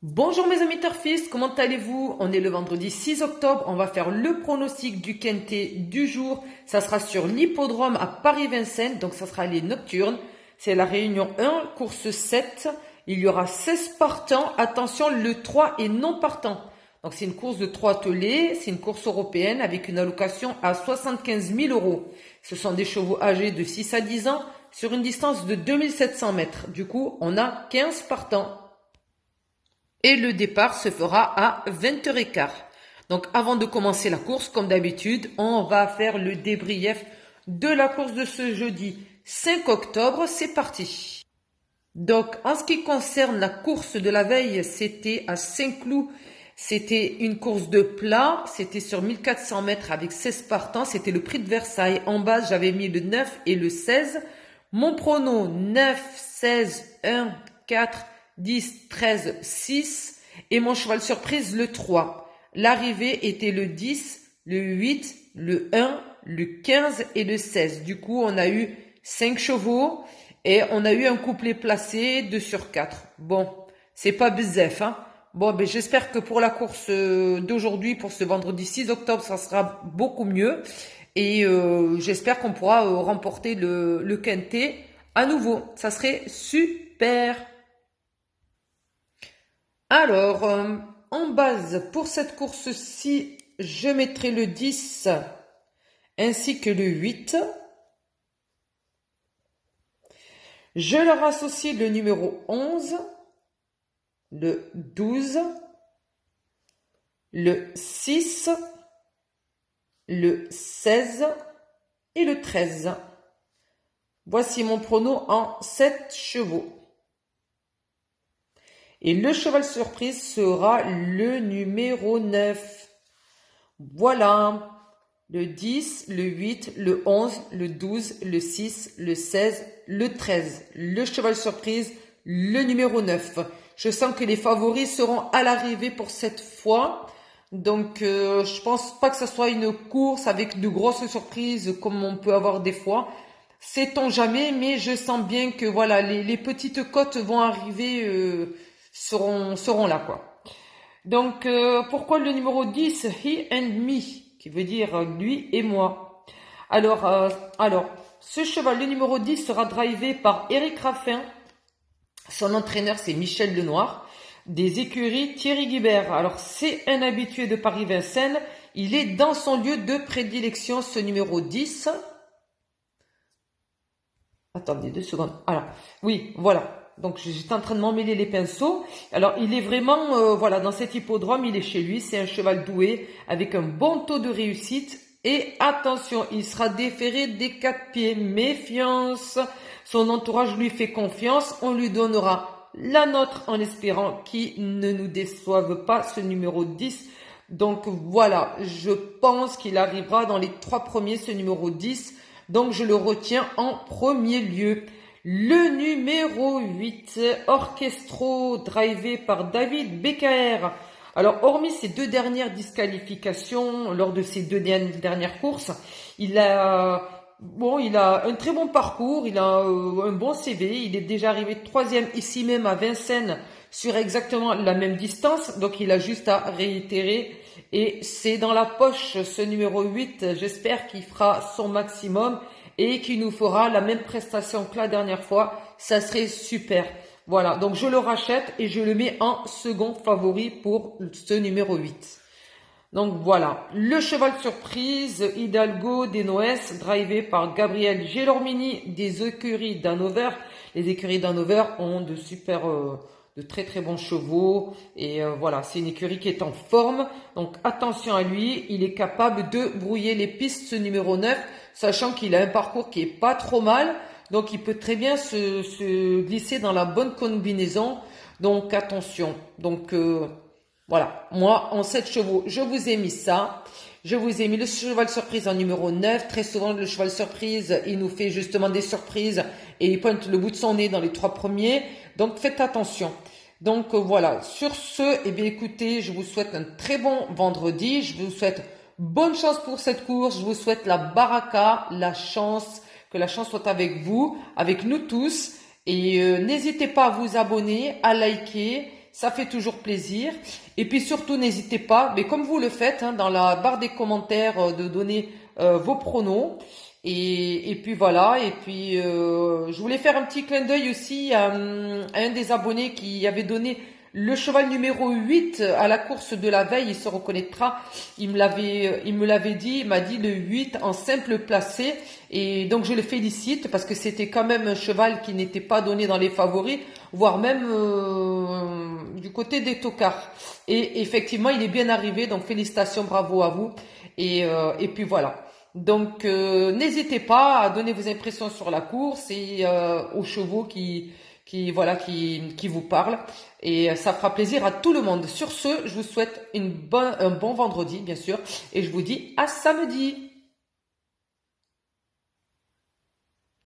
Bonjour mes amis turfistes, comment allez-vous? On est le vendredi 6 octobre, on va faire le pronostic du quintet du jour. Ça sera sur l'hippodrome à Paris-Vincennes, donc ça sera les nocturnes. C'est la réunion 1, course 7. Il y aura 16 partants. Attention, le 3 est non partant. Donc c'est une course de 3 attelés, c'est une course européenne avec une allocation à 75 000 euros. Ce sont des chevaux âgés de 6 à 10 ans sur une distance de 2700 mètres. Du coup, on a 15 partants. Et le départ se fera à 20h15. Donc avant de commencer la course, comme d'habitude, on va faire le débrief de la course de ce jeudi 5 octobre. C'est parti. Donc en ce qui concerne la course de la veille, c'était à Saint-Cloud. C'était une course de plat. C'était sur 1400 mètres avec 16 partants. C'était le prix de Versailles. En base, j'avais mis le 9 et le 16. Mon prono 9, 16, 1, 4, 10, 13, 6 et mon cheval surprise le 3. L'arrivée était le 10, le 8, le 1, le 15 et le 16. Du coup, on a eu 5 chevaux et on a eu un couplet placé 2 sur 4. Bon, c'est pas bzef, hein. Bon, ben j'espère que pour la course d'aujourd'hui, pour ce vendredi 6 octobre, ça sera beaucoup mieux. Et j'espère qu'on pourra remporter le quintet à nouveau. Ça serait super. Alors, en base, pour cette course-ci, je mettrai le 10 ainsi que le 8. Je leur associe le numéro 11, le 12, le 6, le 16 et le 13. Voici mon prono en 7 chevaux. Et le cheval surprise sera le numéro 9. Voilà. Le 10, le 8, le 11, le 12, le 6, le 16, le 13. Le cheval surprise, le numéro 9. Je sens que les favoris seront à l'arrivée pour cette fois. Donc, je pense pas que ce soit une course avec de grosses surprises comme on peut avoir des fois. Sait-on jamais, mais je sens bien que voilà, les petites cotes vont arriver, seront là, quoi. Donc, pourquoi le numéro 10, He and Me, qui veut dire lui et moi. Alors, ce cheval, le numéro 10, sera drivé par Éric Raffin. Son entraîneur, c'est Michel Lenoir, des écuries Thierry Guibert. Alors, c'est un habitué de Paris-Vincennes. Il est dans son lieu de prédilection, ce numéro 10. Attendez 2 secondes. Alors, oui, voilà. Donc, j'étais en train de m'emmêler les pinceaux. Alors, il est vraiment, voilà, dans cet hippodrome, il est chez lui. C'est un cheval doué avec un bon taux de réussite. Et attention, il sera déféré des 4 pieds. Méfiance. Son entourage lui fait confiance. On lui donnera la nôtre en espérant qu'il ne nous déçoive pas, ce numéro 10. Donc, voilà, je pense qu'il arrivera dans les 3 premiers, ce numéro 10. Donc, je le retiens en premier lieu. Le numéro 8, Orchestro, drivé par David Becaer. Alors, hormis ces 2 dernières disqualifications, lors de ces 2 dernières courses, il a un très bon parcours, il a un bon CV, il est déjà arrivé 3e ici même à Vincennes sur exactement la même distance, donc il a juste à réitérer et c'est dans la poche ce numéro 8, j'espère qu'il fera son maximum et qu'il nous fera la même prestation que la dernière fois, ça serait super. Voilà, donc je le rachète et je le mets en second favori pour ce numéro 8. Donc voilà, le cheval surprise, Hidalgo des Noès, drivé par Gabriel Gelormini des écuries d'Hannover. Les écuries d'Hannover ont de très très bons chevaux et voilà, c'est une écurie qui est en forme. Donc attention à lui, il est capable de brouiller les pistes, ce numéro 9, sachant qu'il a un parcours qui est pas trop mal. Donc il peut très bien se glisser dans la bonne combinaison. Donc attention. Donc voilà, moi, en 7 chevaux, je vous ai mis ça. Je vous ai mis le cheval surprise en numéro 9. Très souvent, le cheval surprise, il nous fait justement des surprises et il pointe le bout de son nez dans les 3 premiers. Donc, faites attention. Donc, voilà. Sur ce, eh bien, écoutez, je vous souhaite un très bon vendredi. Je vous souhaite bonne chance pour cette course. Je vous souhaite la baraka, la chance, que la chance soit avec vous, avec nous tous. Et n'hésitez pas à vous abonner, à liker. ça fait toujours plaisir. Et puis surtout, n'hésitez pas, mais comme vous le faites, hein, dans la barre des commentaires, de donner vos pronos. Et puis voilà, et puis je voulais faire un petit clin d'œil aussi à un des abonnés qui avait donné le cheval numéro 8 à la course de la veille, il se reconnaîtra. Il me l'avait dit, il m'a dit le 8 en simple placé. Et donc je le félicite parce que c'était quand même un cheval qui n'était pas donné dans les favoris, voire même du côté des tocards. Et effectivement, il est bien arrivé, donc félicitations, bravo à vous. Et puis voilà. Donc n'hésitez pas à donner vos impressions sur la course et aux chevaux qui vous parlent, et ça fera plaisir à tout le monde. Sur ce, je vous souhaite un bon vendredi bien sûr, et je vous dis à samedi.